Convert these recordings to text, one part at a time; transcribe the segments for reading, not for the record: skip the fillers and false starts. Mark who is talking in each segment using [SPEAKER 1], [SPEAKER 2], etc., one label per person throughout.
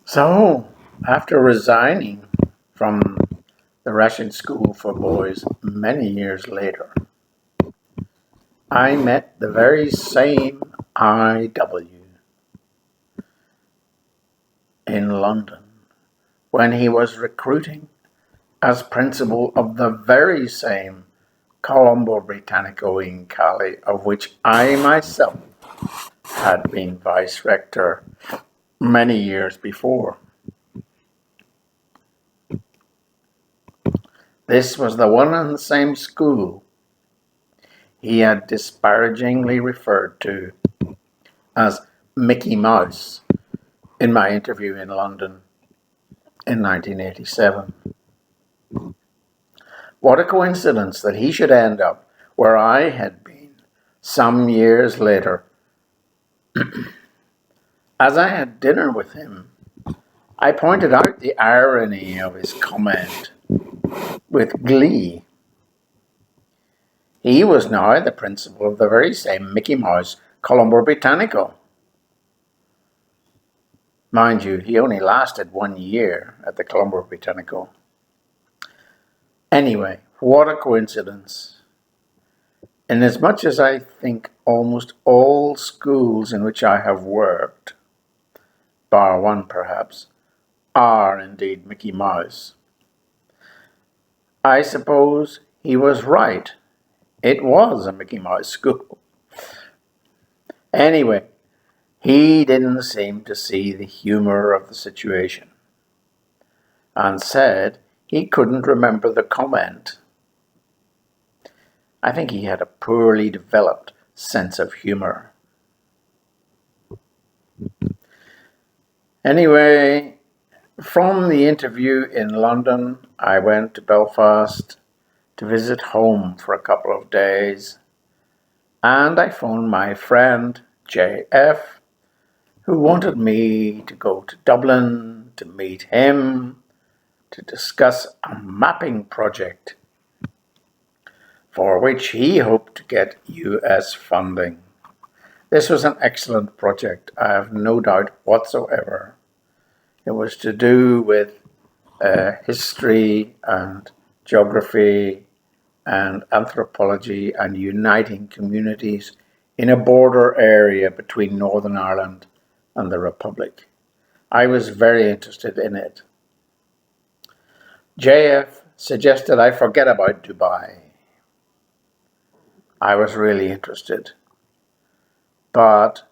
[SPEAKER 1] So, after resigning from the Russian school for boys many years later, I met the very same IW in London when he was recruiting as principal of the very same Colombo Britannico in Cali, of which I myself had been vice rector many years before. This was the one and the same school he had disparagingly referred to as Mickey Mouse in my interview in London in 1987. What a coincidence that he should end up where I had been some years later. As I had dinner with him, I pointed out the irony of his comment with glee. He was now the principal of the very same Mickey Mouse Colombo Britannico. Mind you, he only lasted 1 year at the Colombo Britannico. Anyway, what a coincidence. Inasmuch as I think almost all schools in which I have worked, bar one perhaps, are indeed Mickey Mouse, I suppose he was right. It was a Mickey Mouse school. Anyway, he didn't seem to see the humor of the situation and said he couldn't remember the comment. I think he had a poorly developed sense of humor. Anyway, from the interview in London, I went to Belfast to visit home for a couple of days, and I phoned my friend JF, who wanted me to go to Dublin to meet him to discuss a mapping project for which he hoped to get US funding. This was an excellent project, I have no doubt whatsoever. It was to do with history and geography and anthropology and uniting communities in a border area between Northern Ireland and the Republic. I was very interested in it. JF suggested I forget about Dubai. I was really interested. But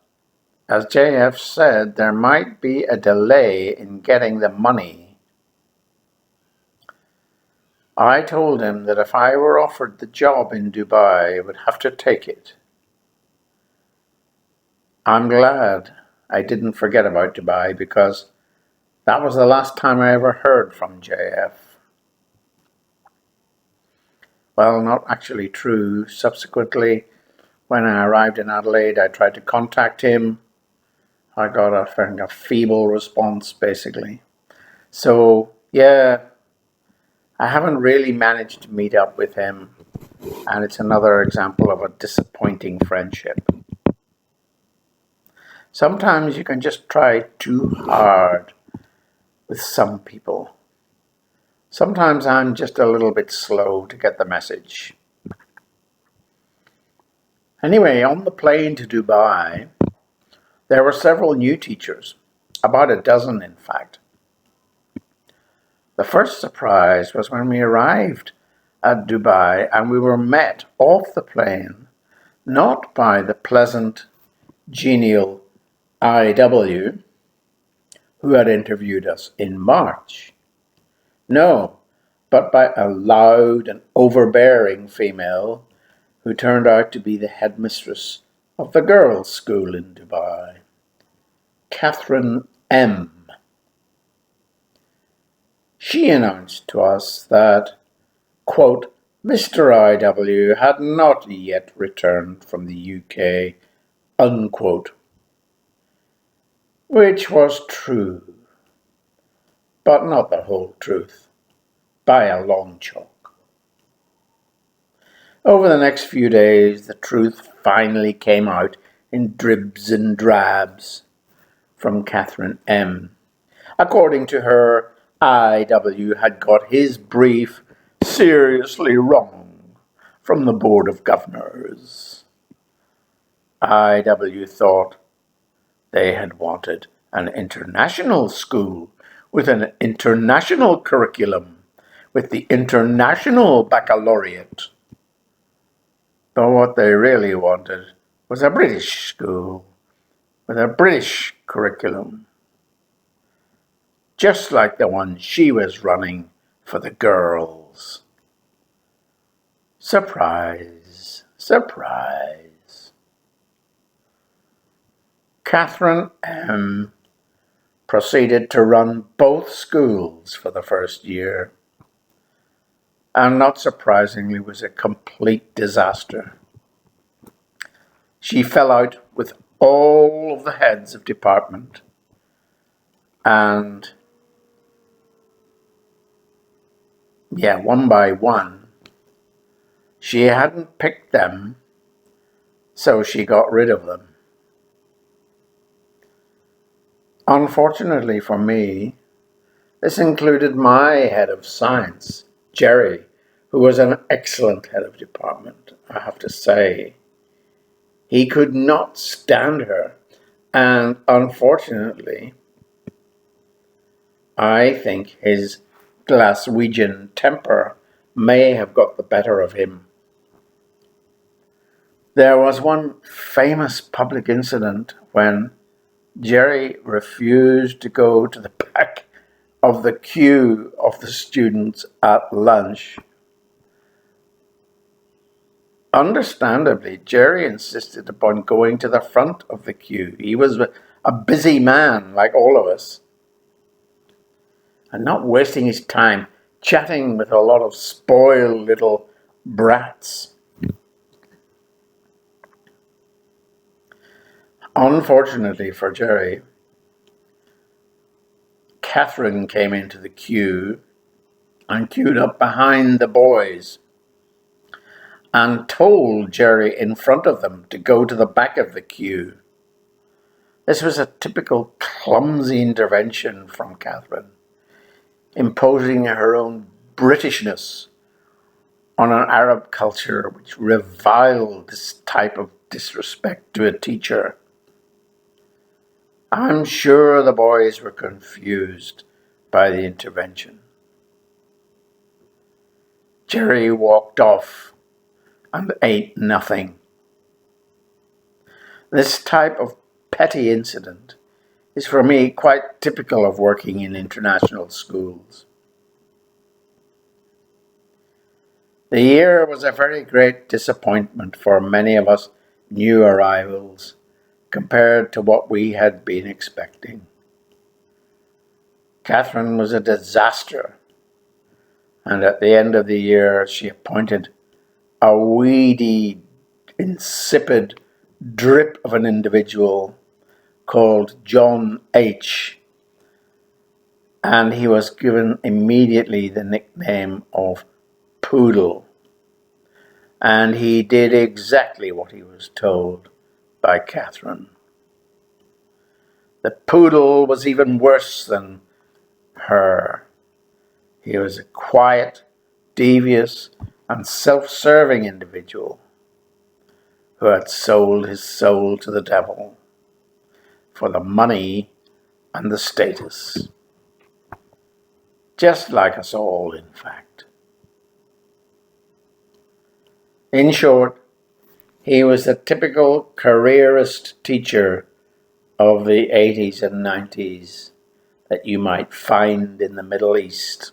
[SPEAKER 1] as JF said, there might be a delay in getting the money. I told him that if I were offered the job in Dubai, I would have to take it. I'm glad I didn't forget about Dubai because that was the last time I ever heard from JF. Well, not actually true. Subsequently, when I arrived in Adelaide, I tried to contact him. I got a feeble response, basically. So, yeah, I haven't really managed to meet up with him, and it's another example of a disappointing friendship. Sometimes you can just try too hard with some people. Sometimes I'm just a little bit slow to get the message. Anyway, on the plane to Dubai, there were several new teachers, about a dozen in fact. The first surprise was when we arrived at Dubai and we were met off the plane not by the pleasant, genial IW who had interviewed us in March. No, but by a loud and overbearing female who turned out to be the headmistress of the girls' school in Dubai, Catherine M. She announced to us that, quote, Mr. IW had not yet returned from the UK, unquote, which was true, but not the whole truth, by a long chalk. Over the next few days, the truth finally came out in dribs and drabs from Catherine M. According to her, IW had got his brief seriously wrong from the Board of Governors. IW thought they had wanted an international school with an international curriculum, with the international baccalaureate. But what they really wanted was a British school with a British curriculum, just like the one she was running for the girls. Surprise, surprise. Catherine M. proceeded to run both schools for the first year, and not surprisingly was a complete disaster. She fell out with all of the heads of department, and one by one, she hadn't picked them, so she got rid of them. Unfortunately for me, this included my head of science, Jerry, who was an excellent head of department, I have to say. He could not stand her, and unfortunately, I think his Glaswegian temper may have got the better of him. There was one famous public incident when Jerry refused to go to the back of the queue of the students at lunch. Understandably, Jerry insisted upon going to the front of the queue. He was a busy man, like all of us, and not wasting his time chatting with a lot of spoiled little brats. Unfortunately for Jerry, Catherine came into the queue and queued up behind the boys and told Jerry in front of them to go to the back of the queue. This was a typical clumsy intervention from Catherine, imposing her own Britishness on an Arab culture which reviled this type of disrespect to a teacher. I'm sure the boys were confused by the intervention. Jerry walked off and ate nothing. This type of petty incident is for me quite typical of working in international schools. The year was a very great disappointment for many of us new arrivals compared to what we had been expecting. Catherine was a disaster, and at the end of the year she appointed a weedy, insipid drip of an individual called John H., and he was given immediately the nickname of Poodle, and he did exactly what he was told by Catherine. The Poodle was even worse than her. He was a quiet, devious, and self-serving individual who had sold his soul to the devil for the money and the status. Just like us all, in fact. In short, he was the typical careerist teacher of the 80s and 90s that you might find in the Middle East.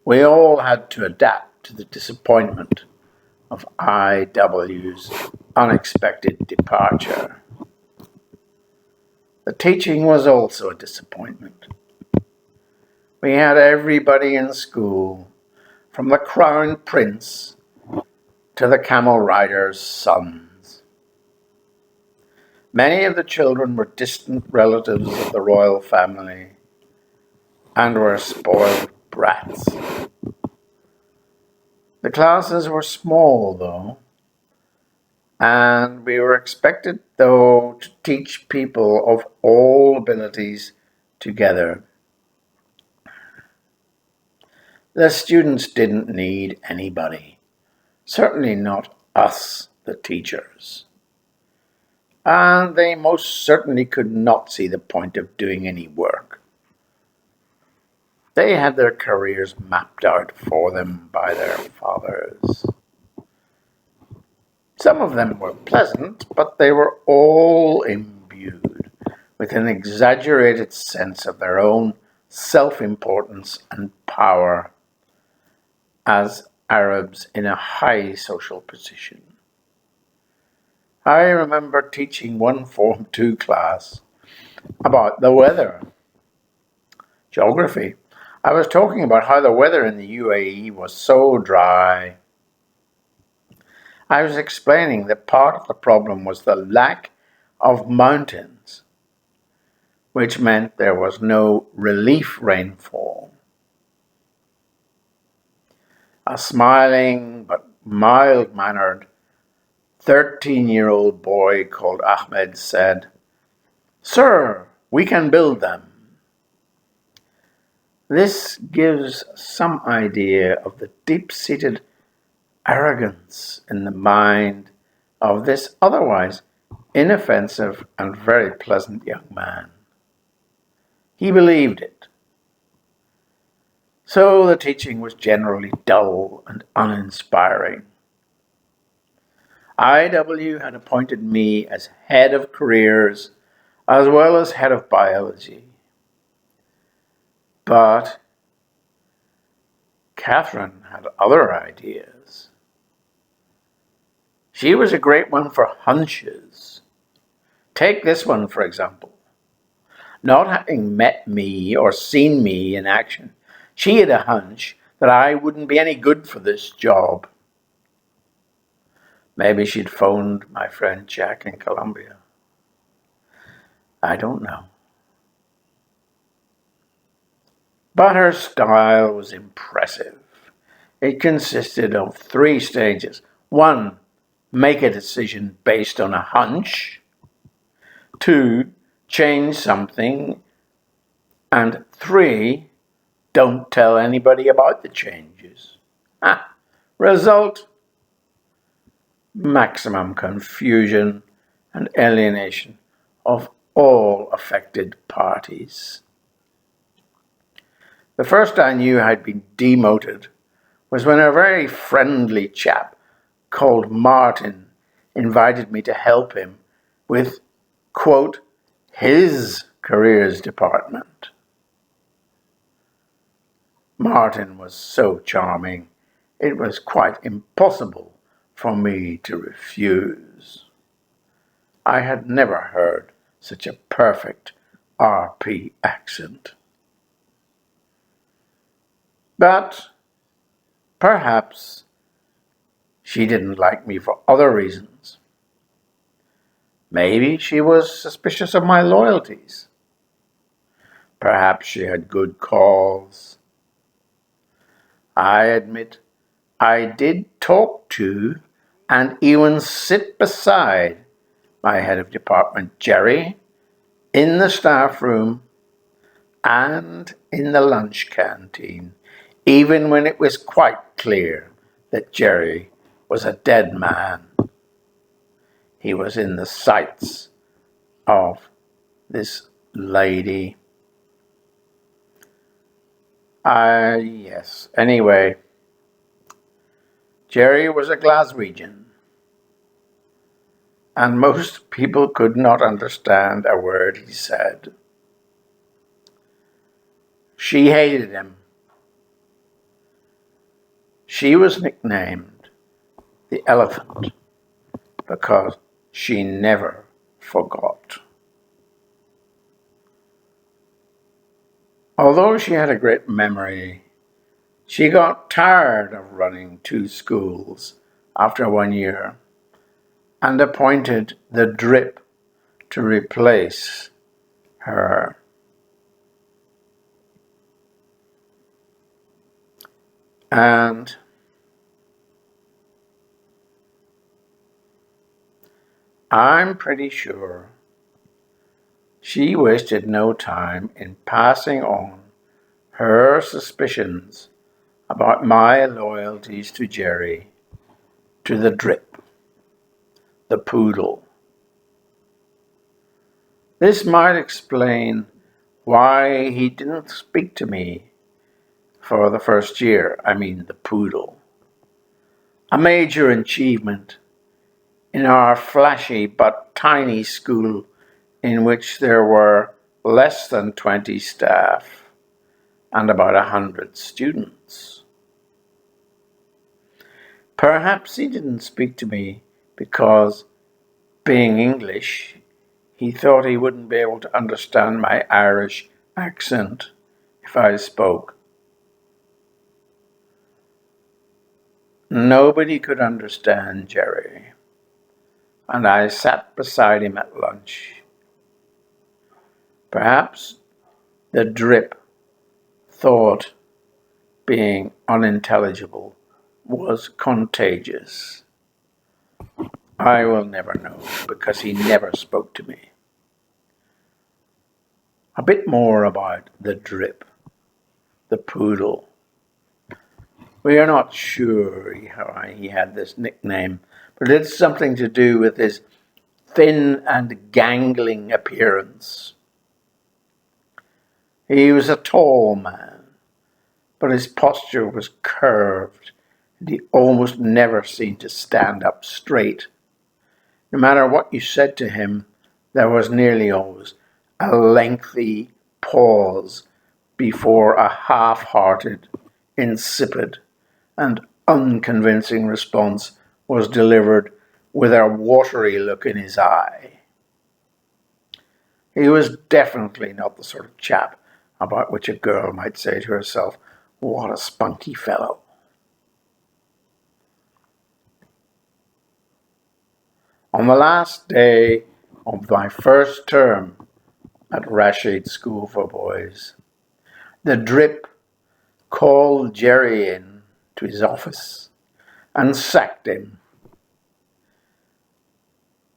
[SPEAKER 1] We all had to adapt to the disappointment of IW's unexpected departure. The teaching was also a disappointment. We had everybody in school, from the Crown Prince to the camel rider's sons. Many of the children were distant relatives of the royal family and were spoiled brats. The classes were small, though, and we were expected, though, to teach people of all abilities together. The students didn't need anybody, certainly not us, the teachers. And they most certainly could not see the point of doing any work. They had their careers mapped out for them by their fathers. Some of them were pleasant, but they were all imbued with an exaggerated sense of their own self-importance and power as Arabs in a high social position. I remember teaching one Form 2 class about the weather. Geography. I was talking about how the weather in the UAE was so dry. I was explaining that part of the problem was the lack of mountains, which meant there was no relief rainfall. A smiling but mild-mannered 13-year-old boy called Ahmed said, "Sir, we can build them." This gives some idea of the deep-seated arrogance in the mind of this otherwise inoffensive and very pleasant young man. He believed it. So the teaching was generally dull and uninspiring. IW had appointed me as head of careers as well as head of biology. But Catherine had other ideas. She was a great one for hunches. Take this one, for example. Not having met me or seen me in action, she had a hunch that I wouldn't be any good for this job. Maybe she'd phoned my friend Jack in Colombia. I don't know. But her style was impressive. It consisted of 3 stages. 1, make a decision based on a hunch. 2, change something. And 3, don't tell anybody about the changes. Result, maximum confusion and alienation of all affected parties. The first I knew I'd been demoted was when a very friendly chap called Martin invited me to help him with, quote, his careers department. Martin was so charming, it was quite impossible for me to refuse. I had never heard such a perfect RP accent. But perhaps she didn't like me for other reasons. Maybe she was suspicious of my loyalties. Perhaps she had good cause. I admit I did talk to and even sit beside my head of department, Jerry, in the staff room and in the lunch canteen, even when it was quite clear that Jerry was a dead man. He was in the sights of this lady. Yes. Anyway, Jerry was a Glaswegian, and most people could not understand a word he said. She hated him. She was nicknamed the Elephant because she never forgot. Although she had a great memory, she got tired of running 2 schools after 1 year and appointed the Drip to replace her. And I'm pretty sure she wasted no time in passing on her suspicions about my loyalties to Jerry to the Drip, the Poodle. This might explain why he didn't speak to me for the first year. I mean, the Poodle. A major achievement in our flashy but tiny school in which there were less than 20 staff and about 100 students. Perhaps he didn't speak to me because, being English, he thought he wouldn't be able to understand my Irish accent if I spoke. Nobody could understand Jerry, and I sat beside him at lunch. Perhaps the Drip thought being unintelligible was contagious. I will never know because he never spoke to me. A bit more about the Drip, the Poodle. We are not sure how he had this nickname, but it's something to do with his thin and gangling appearance. He was a tall man, but his posture was curved, and he almost never seemed to stand up straight. No matter what you said to him, there was nearly always a lengthy pause before a half-hearted, insipid, and unconvincing response was delivered with a watery look in his eye. He was definitely not the sort of chap about which a girl might say to herself, "What a spunky fellow." On the last day of my first term at Rashid School for Boys, the Drip called Jerry in to his office and sacked him.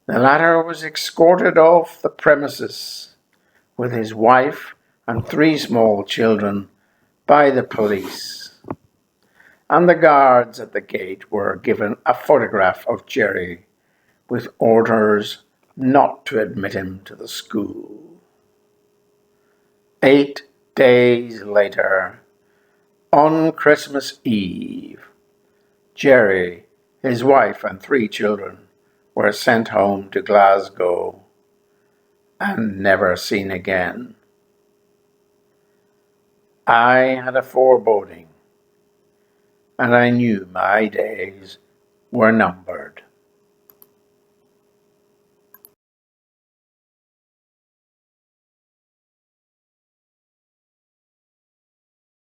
[SPEAKER 1] The latter was escorted off the premises with his wife and 3 small children by the police, and the guards at the gate were given a photograph of Jerry with orders not to admit him to the school. 8 days later, on Christmas Eve, Jerry, his wife and 3 children were sent home to Glasgow and never seen again. I had a foreboding, and I knew my days were numbered.